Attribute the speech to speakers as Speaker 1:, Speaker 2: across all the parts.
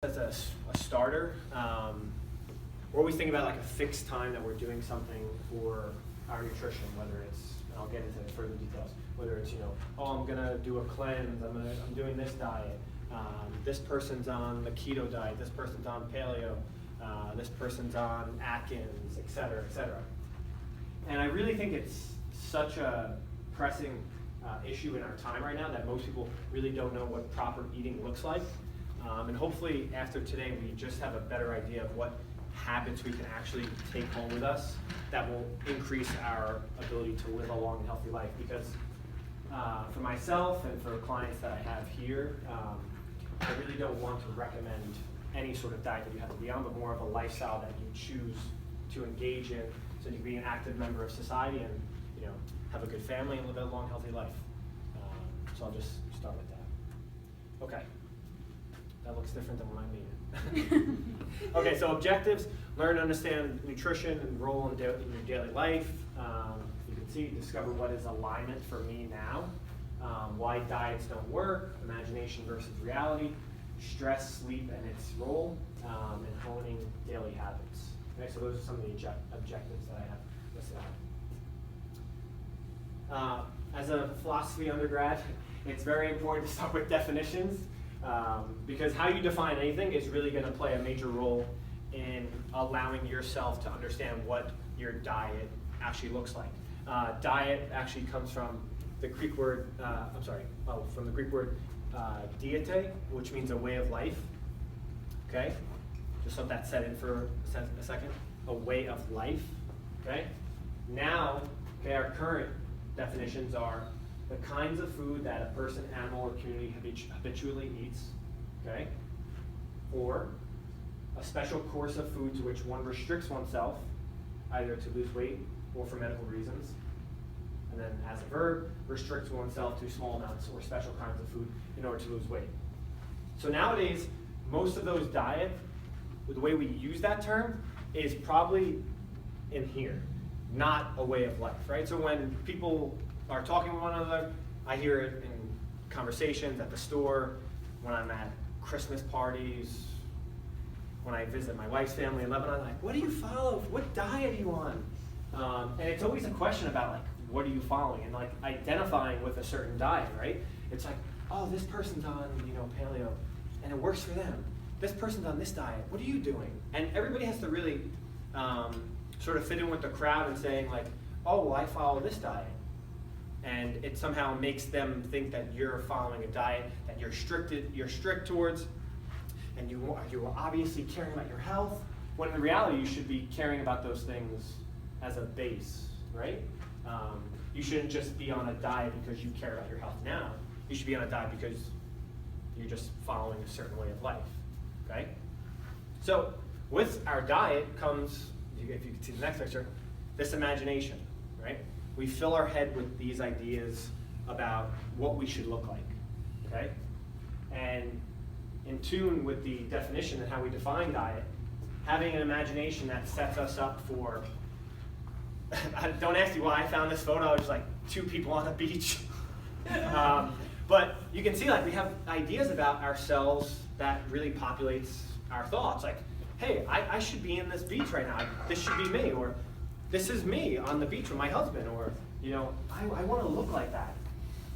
Speaker 1: as a starter, we're always thinking about like a fixed time that we're doing something for our nutrition, whether it's, and I'll get into further details, whether it's, oh, I'm gonna do a cleanse, I'm doing this diet, this person's on the keto diet, this person's on paleo, this person's on Atkins, et cetera, et cetera. And I really think it's such a pressing issue in our time right now that most people really don't know what proper eating looks like. And hopefully after today we just have a better idea of what habits we can actually take home with us that will increase our ability to live a long and healthy life. Because for myself and for clients that I have here, I really don't want to recommend any sort of diet that you have to be on, but more of a lifestyle that you choose to engage in so you can be an active member of society and have a good family and live a long, healthy life. So I'll just start with that. Okay. That looks different than what I mean. Okay, so objectives: learn and understand nutrition and role in your daily life. You can see, discover what is alignment for me now, why diets don't work, imagination versus reality, stress, sleep, and its role, and honing daily habits. Okay, so those are some of the objectives that I have listed out. As a philosophy undergrad, it's very important to start with definitions. Because how you define anything is really going to play a major role in allowing yourself to understand what your diet actually looks like. Diet actually comes from the Greek word, from the Greek word diete, which means a way of life. Okay, just let that set in for a second. A way of life. Okay, now, our current definitions are the kinds of food that a person, animal, or community habitually eats, okay? Or a special course of food to which one restricts oneself, either to lose weight or for medical reasons. And then as a verb, restricts oneself to small amounts or special kinds of food in order to lose weight. So nowadays, most of those diet, the way we use that term, is probably in here, not a way of life, right? So when people are talking with one another, I hear it in conversations at the store, when I'm at Christmas parties, when I visit my wife's family in Lebanon, like, what do you follow? What diet are you on? And it's always a question about like, what are you following? And like identifying with a certain diet, right? It's like, oh, this person's on, paleo, and it works for them. This person's on this diet, what are you doing? And everybody has to really sort of fit in with the crowd and saying like, oh, well, I follow this diet. And it somehow makes them think that you're following a diet that you're strict towards, and you are obviously caring about your health, when in reality you should be caring about those things as a base, right? You shouldn't just be on a diet because you care about your health now. You should be on a diet because you're just following a certain way of life, okay? So with our diet comes, if you can see the next picture, this imagination, right? We fill our head with these ideas about what we should look like, okay? And in tune with the definition and how we define diet, having an imagination that sets us up for, don't ask me why I found this photo, it's like two people on the beach. But you can see like we have ideas about ourselves that really populates our thoughts. Like, hey, I should be in this beach right now. This should be me, or this is me on the beach with my husband, or I want to look like that.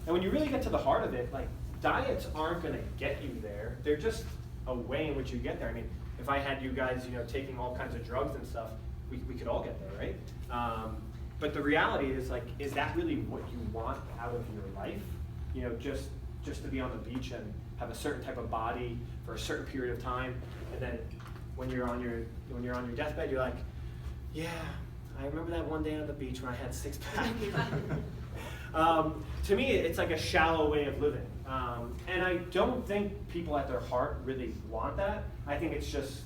Speaker 1: And when you really get to the heart of it, like diets aren't going to get you there. They're just a way in which you get there. I mean, if I had you guys, taking all kinds of drugs and stuff, we could all get there, right? But the reality is like, is that really what you want out of your life? Just to be on the beach and have a certain type of body for a certain period of time, and then when you're on your deathbed, you're like, yeah, I remember that one day on the beach when I had six-pack. To me, it's like a shallow way of living. And I don't think people at their heart really want that. I think it's just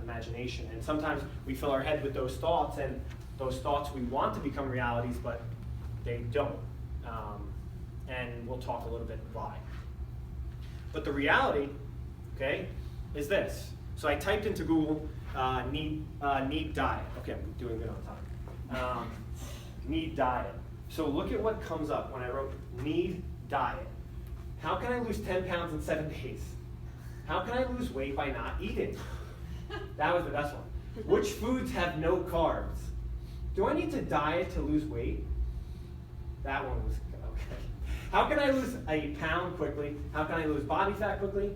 Speaker 1: imagination. And sometimes we fill our head with those thoughts, and those thoughts we want to become realities, but they don't. And we'll talk a little bit why. But the reality, okay, is this. So I typed into Google, need diet. Okay, I'm doing good on time. Need diet. So look at what comes up when I wrote need diet. How can I lose 10 pounds in 7 days? How can I lose weight by not eating? That was the best one. Which foods have no carbs? Do I need to diet to lose weight? That one was okay. How can I lose a pound quickly? How can I lose body fat quickly?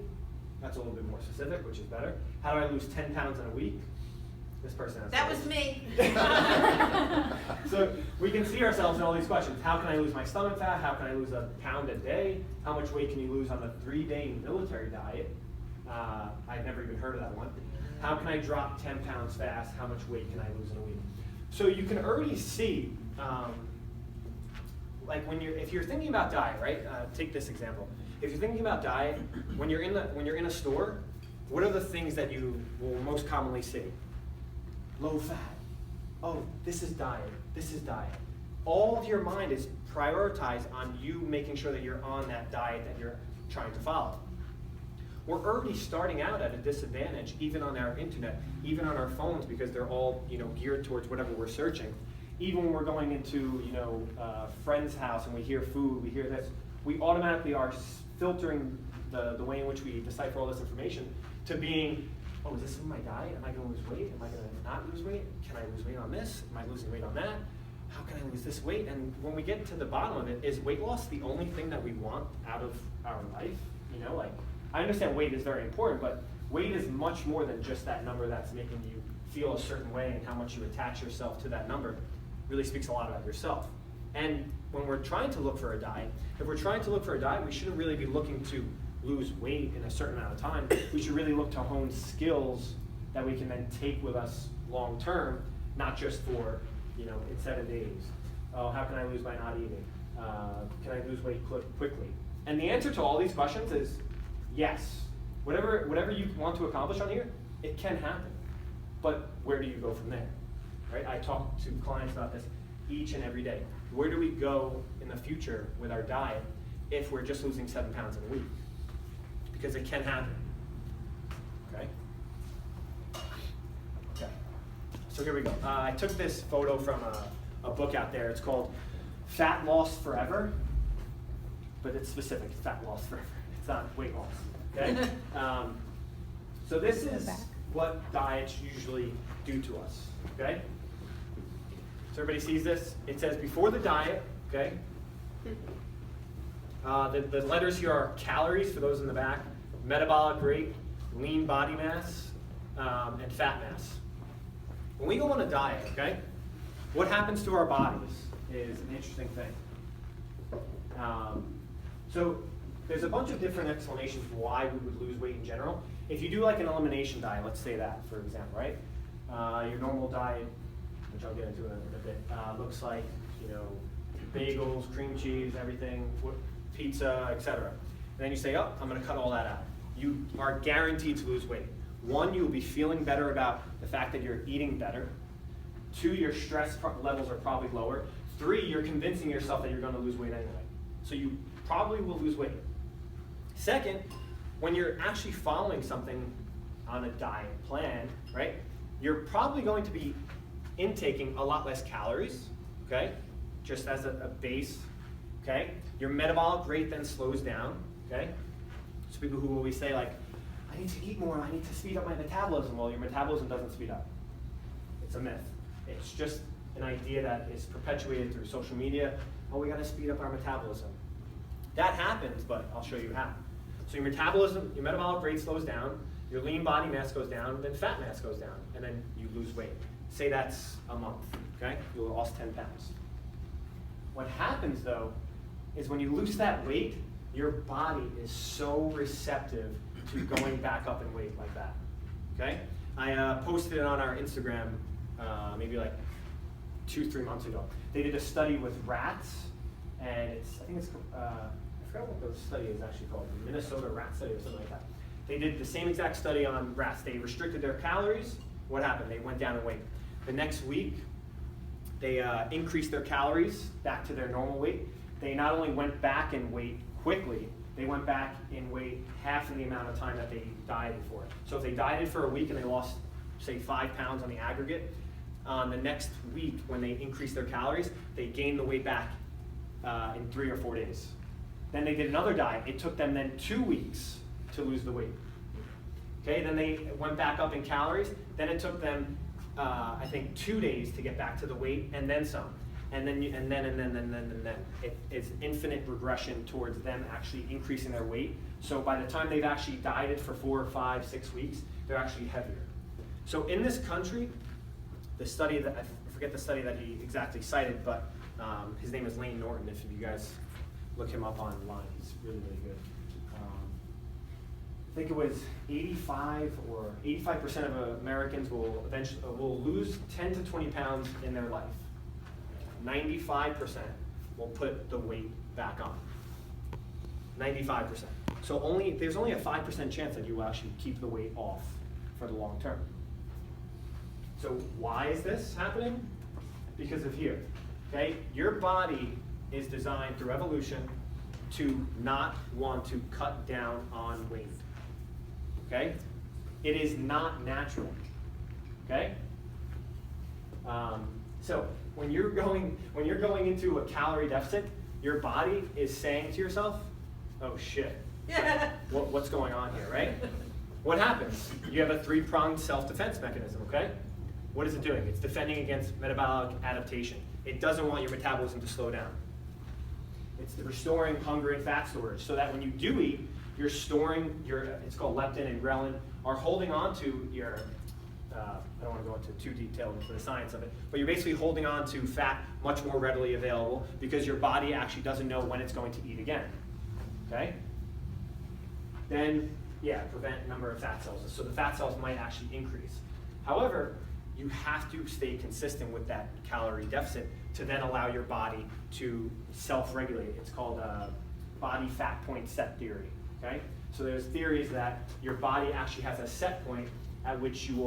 Speaker 1: That's a little bit more specific, which is better. How do I lose 10 pounds in a week? This person has.
Speaker 2: That was me.
Speaker 1: So we can see ourselves in all these questions. How can I lose my stomach fat? How can I lose a pound a day? How much weight can you lose on a 3-day military diet? I've never even heard of that one. How can I drop 10 pounds fast? How much weight can I lose in a week? So you can already see, like if you're thinking about diet, right? Take this example. If you're thinking about diet, when you're in a store, what are the things that you will most commonly see? Low fat. Oh, this is diet. This is diet. All of your mind is prioritized on you making sure that you're on that diet that you're trying to follow. We're already starting out at a disadvantage, even on our internet, even on our phones, because they're all geared towards whatever we're searching. Even when we're going into a friend's house and we hear food, we hear this, we automatically are filtering the way in which we decipher all this information to being, oh, is this in my diet? Am I going to lose weight? Am I going to not lose weight? Can I lose weight on this? Am I losing weight on that? How can I lose this weight? And when we get to the bottom of it, is weight loss the only thing that we want out of our life? I understand weight is very important, but weight is much more than just that number that's making you feel a certain way, and how much you attach yourself to that number really speaks a lot about yourself. And when we're trying to look for a diet, if we're trying to look for a diet, we shouldn't really be looking to lose weight in a certain amount of time. We should really look to hone skills that we can then take with us long term, not just for in 7 days. Oh, how can I lose by not eating? Can I lose weight quickly? And the answer to all these questions is yes. Whatever you want to accomplish on here, it can happen. But where do you go from there? Right? I talk to clients about this each and every day. Where do we go in the future with our diet if we're just losing 7 pounds in a week? Because it can happen. Okay? Okay. So here we go. I took this photo from a book out there. It's called Fat Loss Forever, but it's specific, fat loss forever. It's not weight loss. Okay? So this is what diets usually do to us. Okay? So everybody sees this? It says before the diet, okay? The letters here are calories for those in the back, metabolic rate, lean body mass, and fat mass. When we go on a diet, okay, what happens to our bodies is an interesting thing. So there's a bunch of different explanations why we would lose weight in general. If you do like an elimination diet, let's say that, for example, right? Your normal diet, which I'll get into in a bit, looks like, bagels, cream cheese, everything, pizza, etc. And then you say, oh, I'm going to cut all that out. You are guaranteed to lose weight. 1, you'll be feeling better about the fact that you're eating better. 2, your stress levels are probably lower. 3, you're convincing yourself that you're going to lose weight anyway. So you probably will lose weight. Second, when you're actually following something on a diet plan, right, you're probably going to be intaking a lot less calories, okay, just as a base, okay? Your metabolic rate then slows down, okay? So people who always say like, I need to eat more, I need to speed up my metabolism. Well, your metabolism doesn't speed up. It's a myth. It's just an idea that is perpetuated through social media. Oh, we gotta speed up our metabolism. That happens, but I'll show you how. So your metabolism, your metabolic rate slows down, your lean body mass goes down, then fat mass goes down, and then you lose weight. Say that's a month, okay? You lost 10 pounds. What happens though, is when you lose that weight, your body is so receptive to going back up in weight like that, okay? I posted it on our Instagram maybe like 2-3 months ago. They did a study with rats, and I forgot what the study is actually called, the Minnesota rat study or something like that. They did the same exact study on rats. They restricted their calories. What happened? They went down in weight. The next week, they increased their calories back to their normal weight. They not only went back in weight quickly, they went back in weight half of the amount of time that they dieted for. So if they dieted for a week and they lost, say, 5 pounds on the aggregate, the next week when they increased their calories, they gained the weight back in 3 or 4 days. Then they did another diet. It took them then 2 weeks to lose the weight. Okay, then they went back up in calories. Then it took them, I think, 2 days to get back to the weight, and then some. And then. It's infinite regression towards them actually increasing their weight. So by the time they've actually dieted for 4 or 5, 6 weeks, they're actually heavier. So in this country, the study that, I forget the study that he exactly cited, but his name is Lane Norton. If you guys look him up online, he's really, really good. I think it was 85% of Americans will lose 10 to 20 pounds in their life. 95% will put the weight back on. 95%. So there's only a 5% chance that you will actually keep the weight off for the long term. So why is this happening? Because of here. Okay? Your body is designed through evolution to not want to cut down on weight. Okay? It is not natural. Okay? So when you're going into a calorie deficit, your body is saying to yourself, "Oh shit, what's going on here?" Right? What happens? You have a 3-pronged self-defense mechanism. Okay? What is it doing? It's defending against metabolic adaptation. It doesn't want your metabolism to slow down. It's restoring hunger and fat storage, so that when you do eat, you're storing it's called leptin and ghrelin, are holding on to your, I don't want to go into too detailed into the science of it, but you're basically holding on to fat much more readily available because your body actually doesn't know when it's going to eat again. Okay? Then, prevent number of fat cells. So the fat cells might actually increase. However, you have to stay consistent with that calorie deficit to then allow your body to self-regulate. It's called body fat point set theory. Okay? So there's theories that your body actually has a set point at which you will